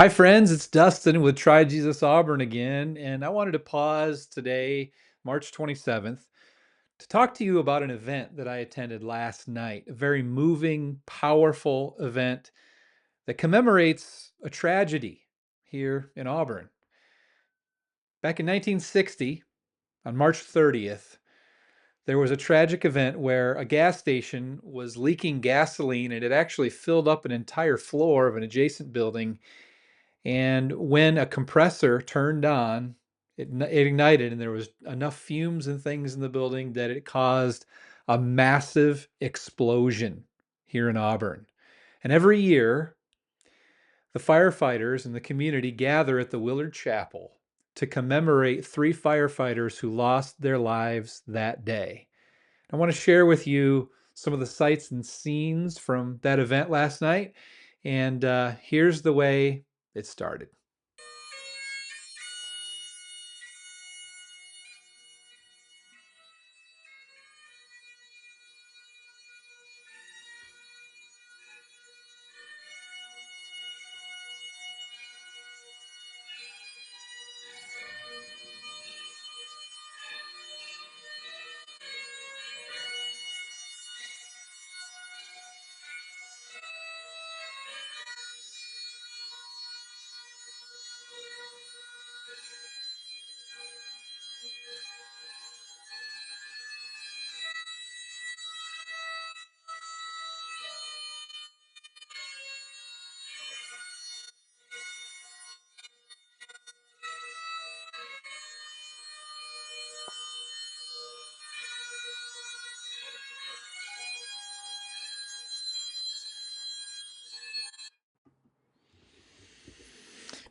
Hi, friends. It's Dustin with Try Jesus Auburn again. And I wanted to pause today, March 27th, to talk to you about an event that I attended last night. A very moving, powerful event that commemorates a tragedy here in Auburn. Back in 1960, on March 30th, there was a tragic event where a gas station was leaking gasoline and it actually filled up an entire floor of an adjacent building. And when a compressor turned on, it ignited, and there was enough fumes and things in the building that it caused a massive explosion here in Auburn. And every year, the firefighters in the community gather at the Willard Chapel to commemorate three firefighters who lost their lives that day. I want to share with you some of the sights and scenes from that event last night. And here's the way it started.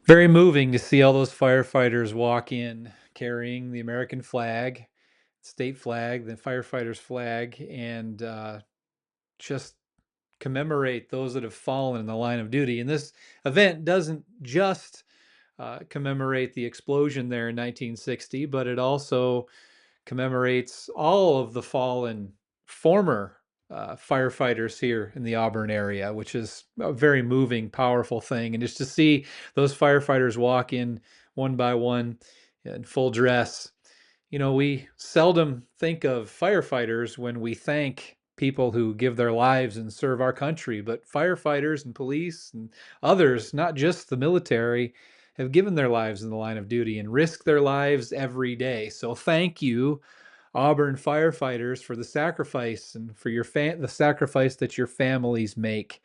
Very moving to see all those firefighters walk in carrying the American flag, state flag, the firefighters flag, and just commemorate those that have fallen in the line of duty. And this event doesn't just commemorate the explosion there in 1960, but it also commemorates all of the fallen former firefighters here in the Auburn area, which is a very moving, powerful thing. And just to see those firefighters walk in one by one in full dress, we seldom think of firefighters when we thank people who give their lives and serve our country, but firefighters and police and others, not just the military, have given their lives in the line of duty and risk their lives every day. So thank you, Auburn firefighters, for the sacrifice and for the sacrifice that your families make.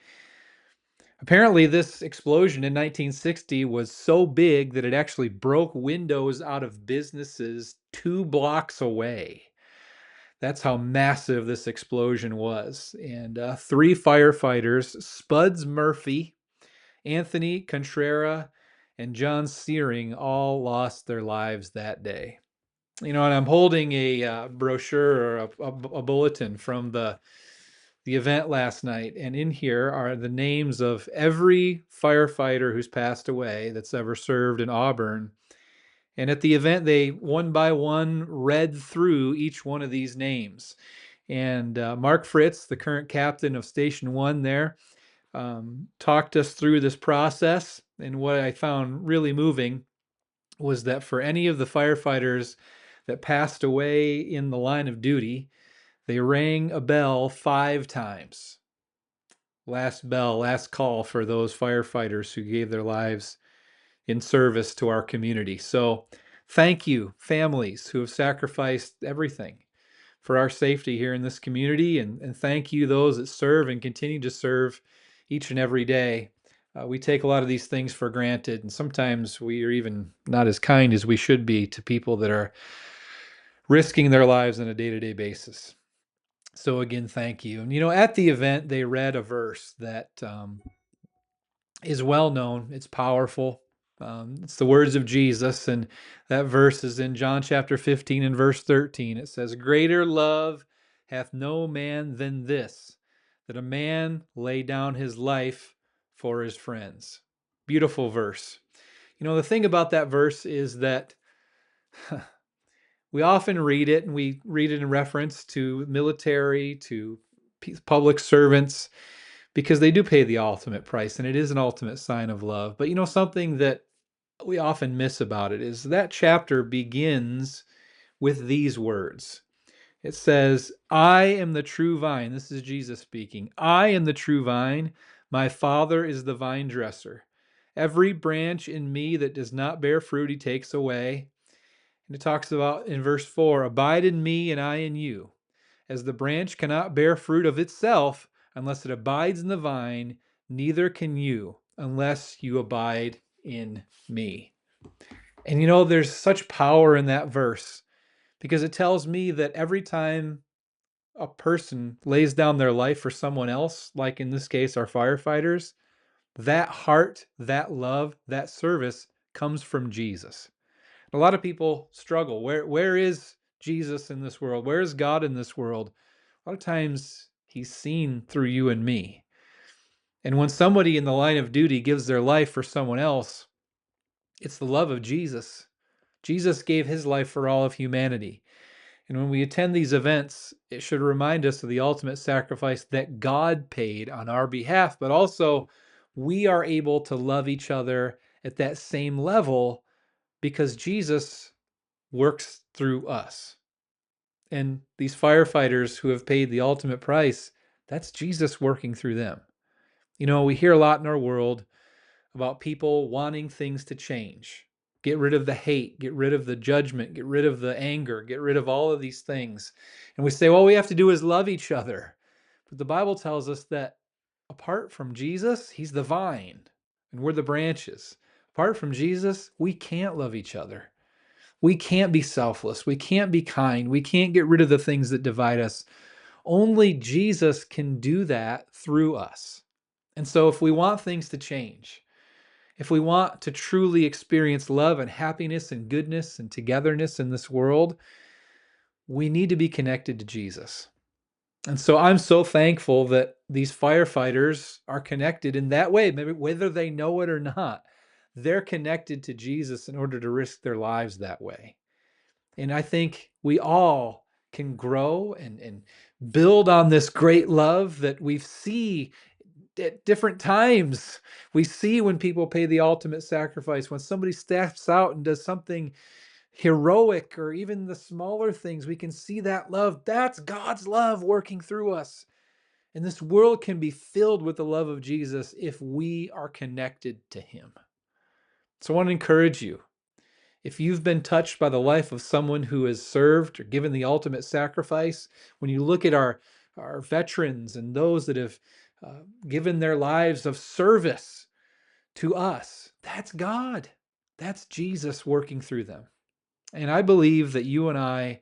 Apparently, this explosion in 1960 was so big that it actually broke windows out of businesses 2 blocks away. That's how massive this explosion was. And three firefighters, Spuds Murphy, Anthony Contrera, and John Searing, all lost their lives that day. And I'm holding a brochure or a bulletin from the event last night, and in here are the names of every firefighter who's passed away that's ever served in Auburn. And at the event, they one by one read through each one of these names. And Mark Fritz, the current captain of Station 1 there, talked us through this process. And what I found really moving was that for any of the firefighters that passed away in the line of duty, they rang a bell 5 times. Last bell, last call for those firefighters who gave their lives in service to our community. So thank you, families who have sacrificed everything for our safety here in this community. And thank you, those that serve and continue to serve each and every day. We take a lot of these things for granted, and sometimes we are even not as kind as we should be to people that are risking their lives on a day to day basis. So, again, thank you. And, at the event, they read a verse that is well known, it's powerful. It's the words of Jesus, and that verse is in John chapter 15 and verse 13. It says, "Greater love hath no man than this, that a man lay down his life for his friends." Beautiful verse. The thing about that verse is that we often read it, and we read it in reference to military, to public servants. because they do pay the ultimate price, and it is an ultimate sign of love. But something that we often miss about it is that chapter begins with these words. It says, I am the true vine. This is Jesus speaking. I am the true vine. My Father is the vine dresser. Every branch in me that does not bear fruit, he takes away. And it talks about in verse 4, abide in me and I in you. As the branch cannot bear fruit of itself unless it abides in the vine, neither can you unless you abide in me. And there's such power in that verse because it tells me that every time a person lays down their life for someone else, like in this case, our firefighters, that heart, that love, that service comes from Jesus. A lot of people struggle. Where is Jesus in this world? Where is God in this world? A lot of times he's seen through you and me. And when somebody in the line of duty gives their life for someone else, it's the love of Jesus. Jesus gave his life for all of humanity. And when we attend these events, it should remind us of the ultimate sacrifice that God paid on our behalf, but also we are able to love each other at that same level because Jesus works through us. And these firefighters who have paid the ultimate price, that's Jesus working through them. We hear a lot in our world about people wanting things to change. Get rid of the hate, get rid of the judgment, get rid of the anger, get rid of all of these things. And we say, well, we have to do is love each other. But the Bible tells us that apart from Jesus, he's the vine and we're the branches. Apart from Jesus, we can't love each other. We can't be selfless. We can't be kind. We can't get rid of the things that divide us. Only Jesus can do that through us. And so if we want things to change, if we want to truly experience love and happiness and goodness and togetherness in this world, we need to be connected to Jesus. And so I'm so thankful that these firefighters are connected in that way, maybe whether they know it or not. They're connected to Jesus in order to risk their lives that way. And I think we all can grow and build on this great love that we see at different times. We see when people pay the ultimate sacrifice, when somebody steps out and does something heroic, or even the smaller things, we can see that love. That's God's love working through us. And this world can be filled with the love of Jesus if we are connected to him. So I want to encourage you. If you've been touched by the life of someone who has served or given the ultimate sacrifice, when you look at our veterans and those that have given their lives of service to us, that's God. That's Jesus working through them. And I believe that you and I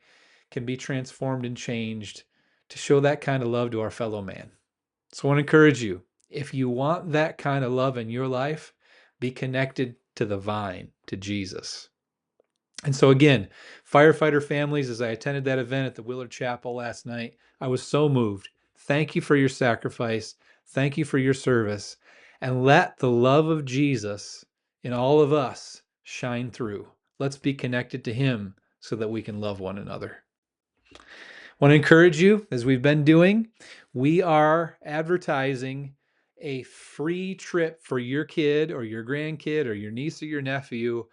can be transformed and changed to show that kind of love to our fellow man. So I want to encourage you, if you want that kind of love in your life, be connected to the vine, to Jesus. And so again, firefighter families, as I attended that event at the Willard Chapel last night, I was so moved. Thank you for your sacrifice. Thank you for your service. And let the love of Jesus in all of us shine through. Let's be connected to him so that we can love one another. I want to encourage you, as we've been doing, we are advertising a free trip for your kid or your grandkid or your niece or your nephew,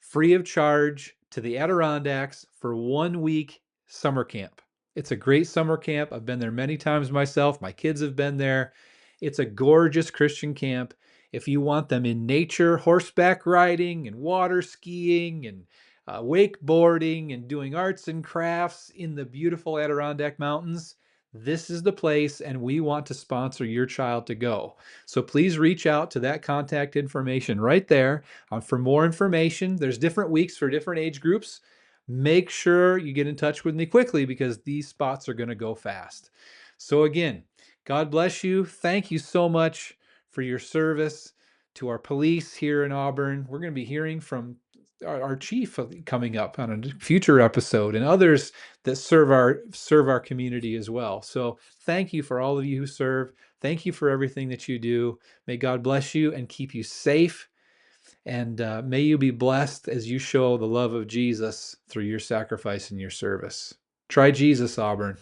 free of charge, to the Adirondacks for 1 week summer camp. It's a great summer camp. I've been there many times myself. My kids have been there. It's a gorgeous Christian camp. If you want them in nature, horseback riding and water skiing and wakeboarding and doing arts and crafts in the beautiful Adirondack Mountains, this is the place, and we want to sponsor your child to go. So please reach out to that contact information right there for more information. There's different weeks for different age groups. Make sure you get in touch with me quickly because these spots are going to go fast. So again, God bless you. Thank you so much for your service to our police here in Auburn. We're going to be hearing from our chief coming up on a future episode, and others that serve our community as well. So thank you for all of you who serve. Thank you for everything that you do. May God bless you and keep you safe. And may you be blessed as you show the love of Jesus through your sacrifice and your service. Try Jesus, Auburn.